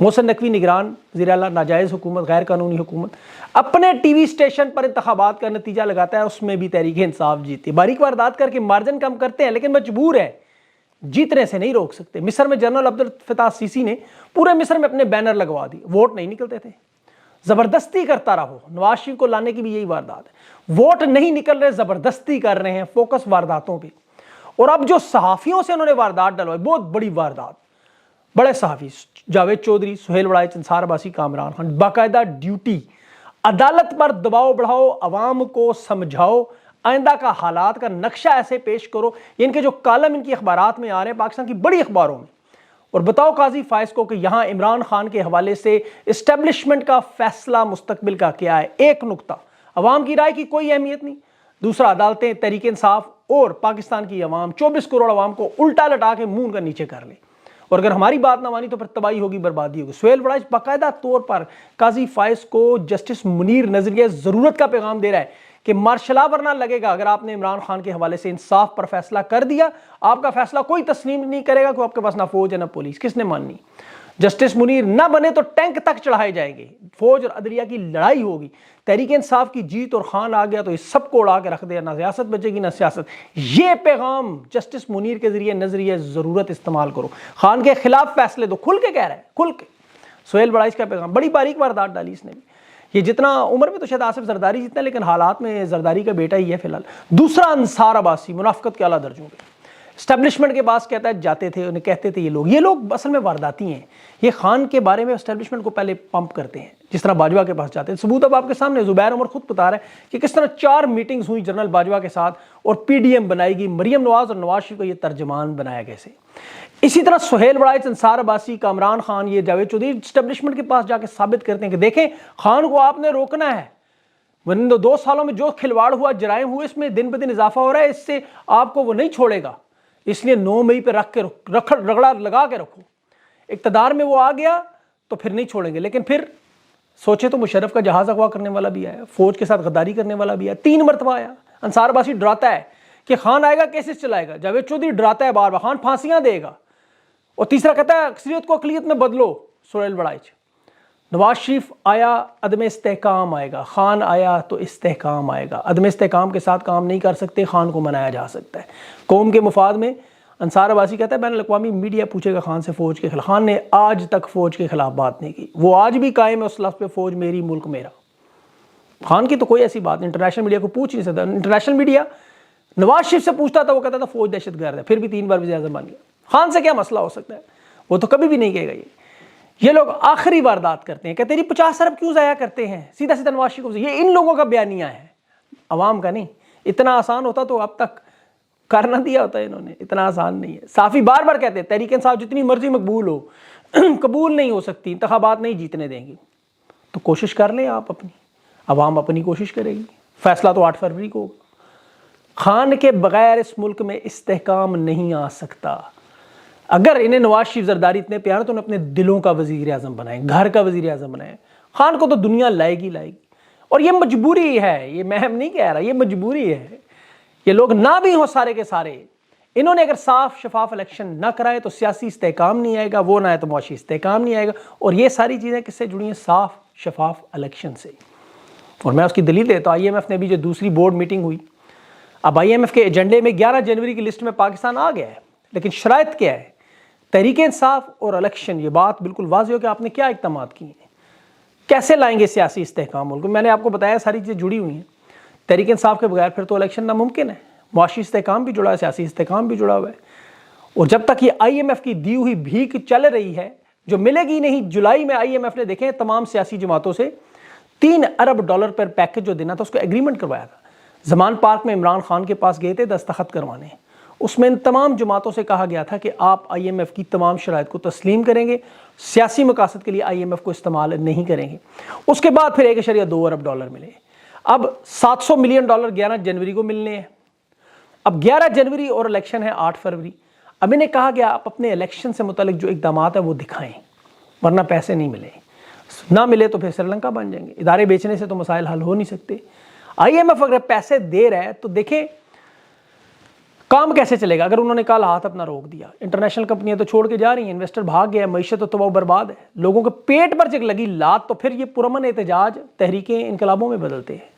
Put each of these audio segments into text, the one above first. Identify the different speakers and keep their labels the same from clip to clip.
Speaker 1: محسن نقوی نگران وزیر اعلیٰ، ناجائز حکومت، غیر قانونی حکومت، اپنے ٹی وی اسٹیشن پر انتخابات کا نتیجہ لگاتا ہے، اس میں بھی تحریک انصاف جیتی ہے۔ باریک واردات کر کے مارجن کم کرتے ہیں لیکن مجبور ہے، جیتنے سے نہیں روک سکتے۔ مصر میں جنرل عبد الفتاح السیسی نے پورے مصر میں اپنے بینر لگوا دی، ووٹ نہیں نکلتے تھے، زبردستی کرتا رہو۔ نواز شریف کو لانے کی بھی یہی واردات ہے، ووٹ نہیں نکل رہے، زبردستی کر رہے ہیں، فوکس وارداتوں پہ۔ اور اب جو صحافیوں سے انہوں نے واردات ڈلوائی، بہت بڑی واردات، بڑے صحافی جاوید چودھری، سہیل وڑائچ، انصار عباسی، کامران خان، باقاعدہ ڈیوٹی، عدالت پر دباؤ بڑھاؤ، عوام کو سمجھاؤ، آئندہ کا حالات کا نقشہ ایسے پیش کرو۔ ان کے جو کالم ان کی اخبارات میں آ رہے ہیں، پاکستان کی بڑی اخباروں میں، اور بتاؤ قاضی فائز کو کہ یہاں عمران خان کے حوالے سے اسٹیبلشمنٹ کا فیصلہ مستقبل کا کیا ہے۔ ایک نقطہ، عوام کی رائے کی کوئی اہمیت نہیں۔ دوسرا، عدالتیں، تحریک انصاف اور پاکستان کی عوام، 24 کروڑ عوام کو الٹا لٹا کے منہ کا نیچے کر لے، اور اگر ہماری بات نہ مانی تو پھر تباہی ہوگی، بربادی ہوگی۔ سہیل وڑائچ باقاعدہ طور پر قاضی فائز کو جسٹس منیر نظریہ ضرورت کا پیغام دے رہا ہے کہ مارشل لا ورنہ لگے گا اگر آپ نے عمران خان کے حوالے سے انصاف پر فیصلہ کر دیا، آپ کا فیصلہ کوئی تسلیم نہیں کرے گا، کہ آپ کے پاس نہ فوج ہے نہ پولیس، کس نے ماننی؟ جسٹس منیر نہ بنے تو ٹینک تک چڑھائے جائیں گے، فوج اور عدلیہ کی لڑائی ہوگی، تحریک انصاف کی جیت اور خان آ گیا تو اس سب کو اڑا کے رکھ دیا، نہ ریاست بچے گی نہ سیاست۔ یہ پیغام جسٹس منیر کے ذریعے نظریہ ضرورت استعمال کرو، خان کے خلاف فیصلے دو، کھل کے کہہ رہا ہے، کھل کے۔ سہیل وڑائچ کا پیغام، بڑی باریک واردات ڈالی اس نے بھی۔ یہ جتنا عمر میں تو شاید آصف زرداری جتنا، لیکن حالات میں زرداری کا بیٹا ہی ہے فی الحال۔ دوسرا، انصار عباسی، منافقت کے اعلیٰ درجوں پہ، اسٹیبلشمنٹ کے پاس کہتا ہے جاتے تھے، انہیں کہتے تھے یہ لوگ اصل میں وارداتی ہیں، یہ خان کے بارے میں اسٹیبلشمنٹ کو پہلے پمپ کرتے ہیں، جس طرح باجوہ کے پاس جاتے ہیں۔ ثبوت اب آپ کے سامنے، زبیر عمر خود بتا رہا ہے کہ کس طرح 4 میٹنگز ہوئی جنرل باجوہ کے ساتھ، اور پی ڈی ایم بنائی گئی، مریم نواز اور نواز شریف کو یہ ترجمان بنایا کیسے۔ اسی طرح سہیل وڑائچ، انصار عباسی، کامران خان، یہ جاوید چودھری اسٹیبلشمنٹ کے پاس جا کے ثابت کرتے ہیں کہ دیکھیں خان کو آپ نے روکنا ہے، ورنہ 2 سالوں میں جو کھلواڑ ہوا، جرائم ہوئے، اس میں دن بدن اضافہ ہو رہا ہے، اس سے آپ کو وہ نہیں چھوڑے گا، اس لیے 9 مئی پہ رگڑا لگا کے رکھو۔ اقتدار میں وہ آ گیا تو پھر نہیں چھوڑیں گے، لیکن پھر سوچے تو مشرف کا جہاز اغوا کرنے والا بھی آیا، فوج کے ساتھ غداری کرنے والا بھی آیا، 3 مرتبہ آیا۔ انصار عباسی ڈراتا ہے کہ خان آئے گا کیسز چلائے گا، جاوید چودھری ڈراتا ہے بار بار خان پھانسیاں دے گا، اور تیسرا کہتا ہے اکثریت کو اقلیت میں بدلو۔ سہیل وڑائچ، نواز شریف آیا عدم استحکام آئے گا، خان آیا تو استحکام آئے گا، عدم استحکام کے ساتھ کام نہیں کر سکتے، خان کو منایا جا سکتا ہے قوم کے مفاد میں۔ انصار عباسی کہتا ہے بین الاقوامی میڈیا پوچھے گا خان سے فوج کے خلاف، خان نے آج تک فوج کے خلاف بات نہیں کی، وہ آج بھی قائم ہے اس لفظ پہ، فوج میری ملک میرا۔ خان کی تو کوئی ایسی بات نہیں، انٹرنیشنل میڈیا کو پوچھ نہیں سکتا، انٹرنیشنل میڈیا نواز شریف سے پوچھتا تھا، وہ کہتا تھا فوج دہشت گرد ہے، پھر بھی 3 بار وزیر اعظم بن گیا۔ خان سے کیا مسئلہ ہو سکتا ہے، وہ تو کبھی بھی نہیں کہے گا۔ یہ لوگ آخری واردات کرتے ہیں، کہتے ہیں 50 ارب کیوں ضائع کرتے ہیں، سیدھا سیدھا نواز شریف کو، یہ ان لوگوں کا بیانیہ ہے، عوام کا نہیں۔ اتنا آسان ہوتا تو اب تک کر نہ دیا ہوتا ہے انہوں نے، اتنا آسان نہیں ہے۔ صافی بار بار کہتے ہیں تحریک انصاف جتنی مرضی مقبول ہو قبول نہیں ہو سکتی، انتخابات نہیں جیتنے دیں گی، تو کوشش کر لیں آپ اپنی، عوام اپنی کوشش کرے گی، فیصلہ تو 8 فروری کو ہوگا۔ خان کے بغیر اس ملک میں استحکام نہیں آ سکتا۔ اگر انہیں نواز شریف زرداری اتنے پیار تو انہیں اپنے دلوں کا وزیر اعظم بنائیں، گھر کا وزیر اعظم بنائیں۔ خان کو تو دنیا لائے گی لائے گی، اور یہ مجبوری ہے، یہ میں نہیں کہہ رہا، یہ مجبوری ہے۔ یہ لوگ نہ بھی ہوں سارے کے سارے، انہوں نے اگر صاف شفاف الیکشن نہ کرائے تو سیاسی استحکام نہیں آئے گا، وہ نہ ہے تو معاشی استحکام نہیں آئے گا، اور یہ ساری چیزیں کس سے جڑی ہیں؟ صاف شفاف الیکشن سے۔ اور میں اس کی دلیل دیتا ہوں، آئی ایم ایف نے بھی جو دوسری بورڈ میٹنگ ہوئی، اب آئی ایم ایف کے ایجنڈے میں 11 جنوری کی لسٹ میں پاکستان آ گیا ہے، لیکن شرائط کیا ہے؟ تحریک انصاف اور الیکشن، یہ بات بالکل واضح ہو کہ آپ نے کیا اقدامات کیے ہیں، کیسے لائیں گے سیاسی استحکام ملک میں۔ میں نے آپ کو بتایا ساری چیزیں جڑی ہوئی ہیں، تحریک انصاف کے بغیر پھر تو الیکشن ناممکن ہے، معاشی استحکام بھی جڑا ہے، سیاسی استحکام بھی جڑا ہوا ہے، اور جب تک یہ آئی ایم ایف کی دی ہوئی بھیک چل رہی ہے جو ملے گی نہیں۔ جولائی میں آئی ایم ایف نے دیکھیں تمام سیاسی جماعتوں سے $3 ارب پر پیکج جو دینا تھا اس کو ایگریمنٹ کروایا تھا، زمان پارک میں عمران خان کے پاس گئے تھے دستخط کروانے، اس میں ان تمام جماعتوں سے کہا گیا تھا کہ آپ آئی ایم ایف کی تمام شرائط کو تسلیم کریں گے، سیاسی مقاصد کے لیے آئی ایم ایف کو استعمال نہیں کریں گے۔ اس کے بعد پھر $1.2 ارب ملے، اب $700 ملین 11 جنوری کو ملنے ہیں، اب 11 جنوری اور الیکشن ہے 8 فروری۔ اب انہیں کہا گیا آپ اپنے الیکشن سے متعلق جو اقدامات ہیں وہ دکھائیں، ورنہ پیسے نہیں ملے، نہ ملے تو پھر سری لنکا بن جائیں گے۔ ادارے بیچنے سے تو مسائل حل ہو نہیں سکتے۔ آئی ایم ایف اگر پیسے دے رہا ہے تو دیکھیں کام کیسے چلے گا اگر انہوں نے کل ہاتھ اپنا روک دیا؟ انٹرنیشنل کمپنیاں تو چھوڑ کے جا رہی ہیں، انویسٹر بھاگ گیا ہے، معیشت تو تباہ و برباد ہے، لوگوں کے پیٹ پر جب لگی لات تو پھر یہ پرامن احتجاج تحریکیں انقلابوں میں بدلتے ہیں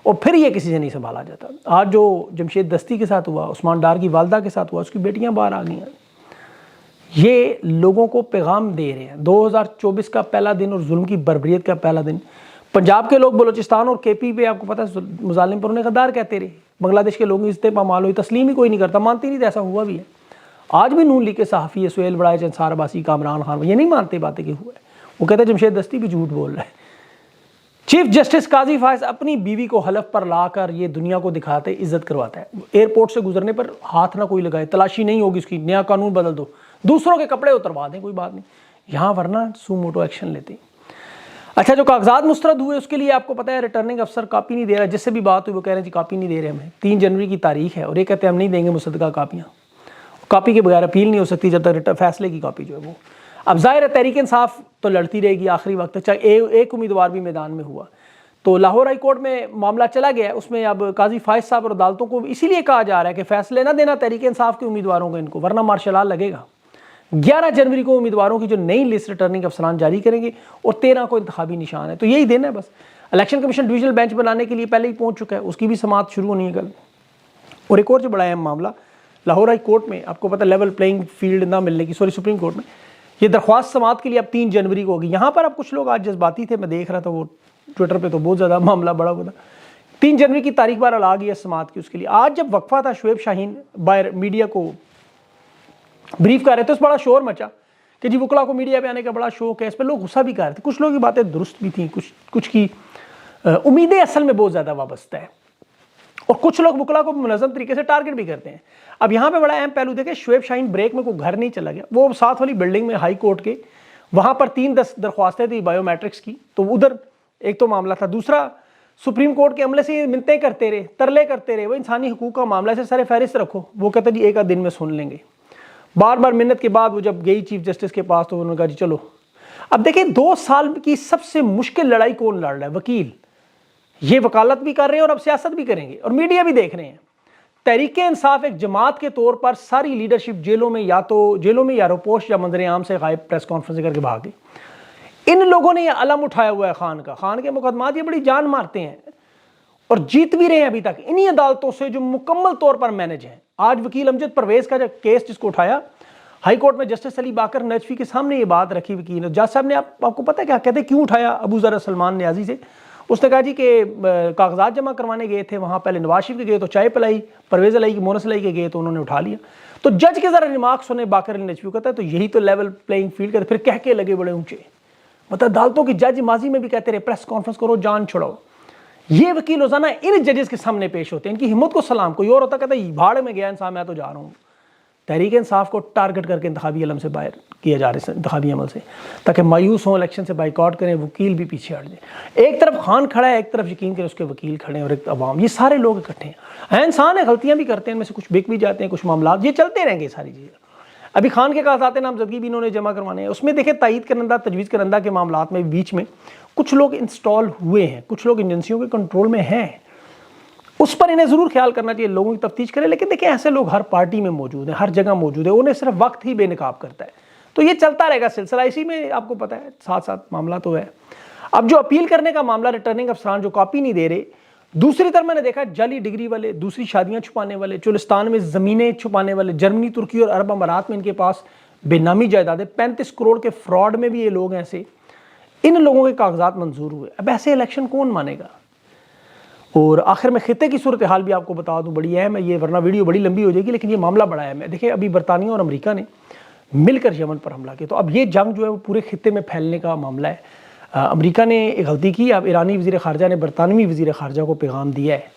Speaker 1: اور پھر یہ کسی سے نہیں سنبھالا جاتا۔ آج جو جمشید دستی کے ساتھ ہوا، عثمان ڈار کی والدہ کے ساتھ ہوا، اس کی بیٹیاں باہر آ گئی ہیں، یہ لوگوں کو پیغام دے رہے ہیں۔ 2024 کا پہلا دن اور ظلم کی بربریت کا پہلا دن، پنجاب کے لوگ بلوچستان اور کے پی پہ آپ کو پتہ ہے مظالم پر انہیں غدار کہتے رہے، بنگلہ دیش کے لوگ اس پہ پامال ہوئی، تسلیم ہی کوئی نہیں کرتا، مانتے نہیں، ایسا ہوا بھی ہے۔ آج بھی نون لیگ کے صحافی ہے، سہیل بڑائچ، انصار عباسی، کامران خان، یہ نہیں مانتے باتیں کہ ہوا ہے، وہ کہتے ہیں جمشید دستی بھی جھوٹ بول رہا ہے۔ چیف جسٹس قاضی فائز اپنی بیوی کو حلف پر لا کر یہ دنیا کو دکھاتے عزت کرواتا ہے، ایئرپورٹ سے گزرنے پر ہاتھ نہ کوئی لگائے، تلاشی نہیں ہوگی اس کی، نیا قانون بدل دو، دوسروں کے کپڑے اتروا دیں، کوئی بات نہیں، یہاں ورنہ سو موٹو ایکشن لیتے ہیں۔ اچھا، جو کاغذات مسترد ہوئے اس کے لیے آپ کو پتہ ہے ریٹرننگ افسر کاپی نہیں دے رہا، جس سے بھی بات ہوئی وہ کہہ رہے ہیں جی کاپی نہیں دے رہے ہمیں، 3 جنوری کی تاریخ ہے اور یہ کہتے ہیں ہم نہیں دیں گے مصدقہ کاپیاں، کاپی کے بغیر اپیل نہیں ہو سکتی جب تک فیصلے کی کاپی جو ہے وہ۔ اب ظاہر ہے تحریک انصاف تو لڑتی رہے گی آخری وقت تک، چاہے ایک امیدوار بھی میدان میں ہوا تو لاہور ہائی کورٹ میں معاملہ چلا گیا، اس میں اب قاضی فائز صاحب اور عدالتوں کو اسی لیے کہا جا رہا ہے کہ فیصلے نہ دینا تحریک انصاف کے امیدواروں کو، ان کو، ورنہ مارشل لا لگے گا۔ 11 جنوری کو امیدواروں کی جو نئی لسٹ ریٹرننگ افسران جاری کریں گے اور 13 کو انتخابی نشان ہے، تو یہی دن ہے بس۔ الیکشن کمیشن ڈویژنل بینچ بنانے کے لیے پہلے ہی پہنچ چکا ہے، اس کی بھی سماعت شروع ہونی ہے کل۔ اور ایک اور جو بڑا اہم معاملہ لاہور ہائی کورٹ میں آپ کو پتہ لیول پلینگ فیلڈ نہ ملنے کی، سپریم کورٹ میں یہ درخواست سماعت کے لیے اب 3 جنوری کو ہوگی۔ یہاں پر اب کچھ لوگ آج جذباتی تھے، میں دیکھ رہا تھا وہ ٹویٹر پہ تو بہت زیادہ معاملہ بڑا ہوا تھا۔ 3 جنوری کی تاریخ بہرحال آ گئی ہے سماعت کی، اس کے لیے آج جب وقفہ تھا شعیب شاہین باہر میڈیا کو بریف کر رہے تھے، اس بڑا شور مچا کہ جی وکلا کو میڈیا پہ آنے کا بڑا شوق ہے، اس پہ لوگ غصہ بھی کر رہے تھے، کچھ لوگ کی باتیں درست بھی تھیں، کچھ کی امیدیں اصل میں بہت زیادہ وابستہ ہے اور کچھ لوگ وکلا کو منظم طریقے سے ٹارگٹ بھی کرتے ہیں۔ اب یہاں پہ بڑا اہم پہلو دیکھیں، شعیب شاہین بریک میں کوئی گھر نہیں چلا گیا، وہ ساتھ والی بلڈنگ میں ہائی کورٹ کے وہاں پر 3 درخواستیں تھیں بایو میٹرکس کی، تو ادھر ایک تو معاملہ تھا، دوسرا سپریم کورٹ کے عملے سے منتیں کرتے رہے، ترلے کرتے رہے، وہ انسانی حقوق کا معاملہ سے سر فہرست رکھو، وہ کہتے جی ایک آدھ دن میں سن لیں گے۔ بار بار منت کے بعد وہ جب گئی چیف جسٹس کے پاس تو انہوں نے کہا جی چلو۔ اب دیکھیں 2 سال کی سب سے مشکل لڑائی کون لڑ رہا ہے؟ وکیل، یہ وکالت بھی کر رہے ہیں اور اب سیاست بھی کریں گے اور میڈیا بھی دیکھ رہے ہیں۔ تحریک انصاف ایک جماعت کے طور پر ساری لیڈرشپ جیلوں میں یا روپوش یا منظر عام سے غائب، پریس کانفرنس کر کے بھاگ گئی۔ ان لوگوں نے یہ علم اٹھایا ہوا ہے خان کے مقدمات یہ بڑی جان مارتے ہیں اور جیت بھی رہے ہیں ابھی تک انہی عدالتوں سے جو مکمل طور پر مینج ہیں۔ آج وکیل امجد پرویز کا جو کیس جس کو اٹھایا ہائی کورٹ میں جسٹس علی باقر نجفی کے سامنے یہ بات رکھی وکیل جج صاحب نے، آپ کو پتہ ہے کیا کہتے ہیں کیوں اٹھایا ابو ذر سلمان نیازی سے؟ اس نے کہا جی کہ کاغذات جمع کروانے گئے تھے وہاں، پہلے نواز شریف کے گئے تو چائے پلائی، پرویز علائی کی مونس علائی کے گئے تو انہوں نے اٹھا لیا۔ تو جج کے ذرا ریمارک سنے باقر علی نجفی کہتا ہے تو یہی تو لیول پلینگ فیلڈ کا، پھر کہہ کے لگے بڑے اونچے، مطلب عدالتوں کی جج ماضی میں بھی کہتے رہے پریس کانفرنس کرو جان چھڑاؤ۔ یہ وکیل روزانہ ان ججز کے سامنے پیش ہوتے ہیں، ان کی ہمت کو سلام۔ کوئی اور ہوتا کہتا ہے بھاڑ میں گیا انسان، میں تو جا رہا ہوں۔ تحریک انصاف کو ٹارگٹ کر کے انتخابی علم سے باہر کیا جا رہا ہے، انتخابی عمل سے، تاکہ مایوس ہوں، الیکشن سے بائیکاٹ کریں، وکیل بھی پیچھے ہٹ جائیں۔ ایک طرف خان کھڑا ہے، ایک طرف یقین کریں اس کے وکیل کھڑے ہیں اور ایک عوام، یہ سارے لوگ اکٹھے ہیں۔ انسان ہے، غلطیاں بھی کرتے ہیں، ان میں سے کچھ بک بھی جاتے ہیں، کچھ معاملات یہ چلتے رہیں گے ساری چیزیں۔ ابھی خان کے کاغذات نامزدگی بھی انہوں نے جمع کروانے ہیں، اس میں دیکھیں تائید کنندہ تجویز کنندہ کے معاملات میں بیچ میں کچھ لوگ انسٹال ہوئے ہیں، کچھ لوگ ایجنسیوں کے کنٹرول میں ہیں، اس پر انہیں ضرور خیال کرنا چاہیے، لوگوں کی تفتیش کریں۔ لیکن دیکھیں ایسے لوگ ہر پارٹی میں موجود ہیں، ہر جگہ موجود ہیں، انہیں صرف وقت ہی بے نقاب کرتا ہے، تو یہ چلتا رہے گا سلسلہ، اسی میں آپ کو پتہ ہے ساتھ ساتھ معاملہ تو ہے۔ اب جو اپیل کرنے کا معاملہ، ریٹرننگ افسران جو کاپی نہیں دے رہے، دوسری طرف میں نے دیکھا جعلی ڈگری والے، دوسری شادیاں چھپانے والے، چولستان میں زمینیں چھپانے والے، جرمنی، ترکی اور عرب امارات میں ان کے پاس بے نامی جائیدادیں، 35 کروڑ کے فراڈ میں بھی یہ لوگ ہیں ایسے، ان لوگوں کے کاغذات منظور ہوئے۔ اب ایسے الیکشن کون مانے گا؟ اور آخر میں خطے کی صورتحال بھی آپ کو بتا دوں، بڑی اہم ہے یہ، ورنہ ویڈیو بڑی لمبی ہو جائے گی، لیکن یہ معاملہ بڑا اہم ہے۔ دیکھیں ابھی برطانیہ اور امریکہ نے مل کر یمن پر حملہ کیا، تو اب یہ جنگ جو ہے وہ پورے خطے میں پھیلنے کا معاملہ ہے۔ امریکہ نے ایک غلطی کی، اب ایرانی وزیر خارجہ نے برطانوی وزیر خارجہ کو پیغام دیا ہے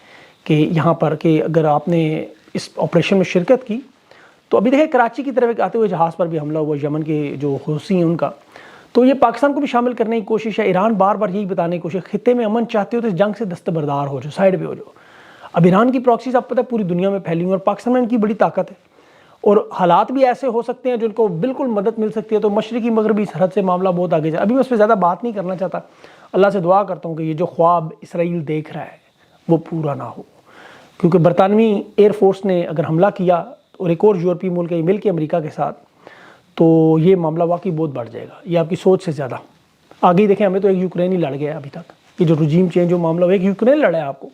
Speaker 1: کہ یہاں پر کہ اگر آپ نے اس آپریشن میں شرکت کی تو ابھی دیکھیں کراچی کی طرف آتے ہوئے جہاز پر بھی حملہ ہوا یمن کے جو حوثی ہیں ان کا، تو یہ پاکستان کو بھی شامل کرنے کی کوشش ہے۔ ایران بار بار یہی بتانے کی کوشش، خطے میں امن چاہتے ہو تو اس جنگ سے دستبردار ہو جاؤ، سائڈ پہ ہو جاؤ۔ اب ایران کی پراکسیز آپ پتہ پوری دنیا میں پھیلی ہوئی اور پاکستان میں ان کی بڑی طاقت ہے اور حالات بھی ایسے ہو سکتے ہیں جن کو بالکل مدد مل سکتی ہے، تو مشرقی مغربی سرحد سے معاملہ بہت آگے جائے۔ ابھی میں اس پہ زیادہ بات نہیں کرنا چاہتا، اللہ سے دعا کرتا ہوں کہ یہ جو خواب اسرائیل دیکھ رہا ہے وہ پورا نہ ہو، کیونکہ برطانوی ایئر فورس نے اگر حملہ کیا اور ایک اور یورپی ملک ہے مل کے امریکہ کے ساتھ، تو یہ معاملہ واقعی بہت بڑھ جائے گا، یہ آپ کی سوچ سے زیادہ آگے ہی دیکھیں. ہمیں تو ایک یوکرین ہی لڑ گیا ابھی تک، یہ جو رجیم چینج جو معاملہ ہو، ایک یوکرین لڑا ہے آپ کو،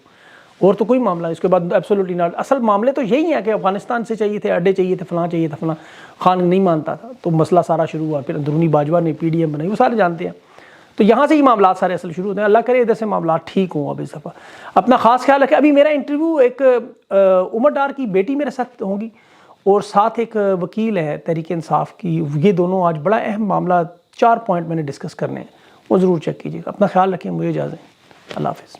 Speaker 1: اور تو کوئی معاملہ اس کے بعد ایبسولوٹلی ناٹ. اصل معاملے تو یہی ہیں کہ افغانستان سے چاہیے تھے، اڈے چاہیے تھے، فلاں چاہیے تھا، فلاں خان نہیں مانتا تھا تو مسئلہ سارا شروع ہوا، پھر اندرونی باجوہ نے پی ڈی ایم بنائی، وہ سارے جانتے ہیں. تو یہاں سے ہی معاملات سارے اصل شروع ہوتے ہیں. اللہ کرے ادھر سے معاملات ٹھیک ہوں. اب اس دفعہ اپنا خاص خیال رکھیں. ابھی میرا انٹرویو ایک عمر ڈار کی بیٹی میرے ساتھ ہوگی، اور ساتھ ایک وکیل ہے تحریک انصاف کی. یہ دونوں آج بڑا اہم معاملہ 4 پوائنٹ میں نے ڈسکس کرنے ہیں، وہ ضرور چیک کیجیے گا. اپنا خیال رکھیں. مجھے اجازت. اللہ حافظ.